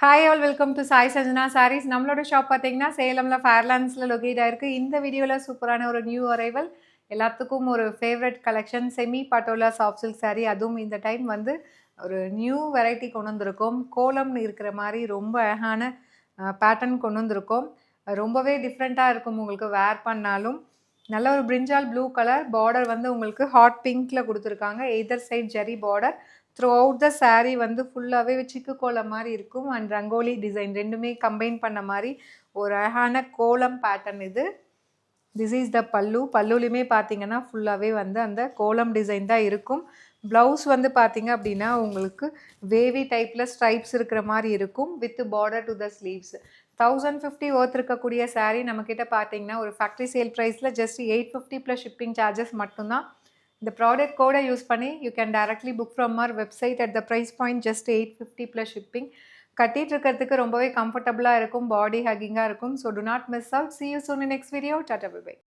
Hi all welcome to Sai Sajana sarees. நம்மளோட shop பார்த்தீங்கன்னா சேலமில் ஃபேர்லாண்ட்ஸில் locate ஆயிருக்கு. இந்த வீடியோவில் சூப்பரான ஒரு நியூ அரைவல், எல்லாத்துக்கும் ஒரு favourite collection semi patola soft silk sari. அதுவும் இந்த டைம் வந்து ஒரு நியூ வெரைட்டி கொண்டு வந்திருக்கோம். கோலம்னு இருக்கிற மாதிரி ரொம்ப அழகான பேட்டர்ன் கொண்டு வந்திருக்கோம். ரொம்பவே டிஃப்ரெண்ட்டாக இருக்கும் உங்களுக்கு வேர் பண்ணாலும். நல்ல ஒரு பிரிஞ்சால் ப்ளூ கலர் பார்டர் வந்து உங்களுக்கு ஹாட் பிங்க்கில் கொடுத்துருக்காங்க. Either side zari border. Throughout the saree வந்து ஃபுல்லாகவே சிக்கு கோலம் மாதிரி இருக்கும். அண்ட் ரங்கோலி டிசைன் ரெண்டுமே கம்பைன் பண்ண மாதிரி ஒரு அழகான கோலம் பேட்டர்ன் இது. திஸ் இஸ் த பல்லு. பல்லுலையுமே பார்த்தீங்கன்னா ஃபுல்லாகவே வந்து அந்த கோலம் டிசைன் தான் இருக்கும். ப்ளவுஸ் வந்து பார்த்தீங்க அப்படின்னா உங்களுக்கு வேவி டைப்பில் ஸ்ட்ரைப்ஸ் இருக்கிற மாதிரி இருக்கும் with border to the sleeves. 1050 worth இருக்கக்கூடிய சாரீ நம்மக்கிட்ட பார்த்தீங்கன்னா ஒரு ஃபேக்ட்ரி சேல் ப்ரைஸில் ஜஸ்ட் 850 ப்ளஸ் ஷிப்பிங் சார்ஜஸ் மட்டும்தான். இந்த ப்ராடக்ட் கோடை யூஸ் பண்ணி you can directly book from our website at the price point just 850 plus shipping. கட்டிட்டு இருக்கிறதுக்கு ரொம்பவே கம்ஃபர்டபுளாக இருக்கும், பாடி ஹக்கிங்காக இருக்கும். So do not miss out. See you soon in next video. Tata bye bye.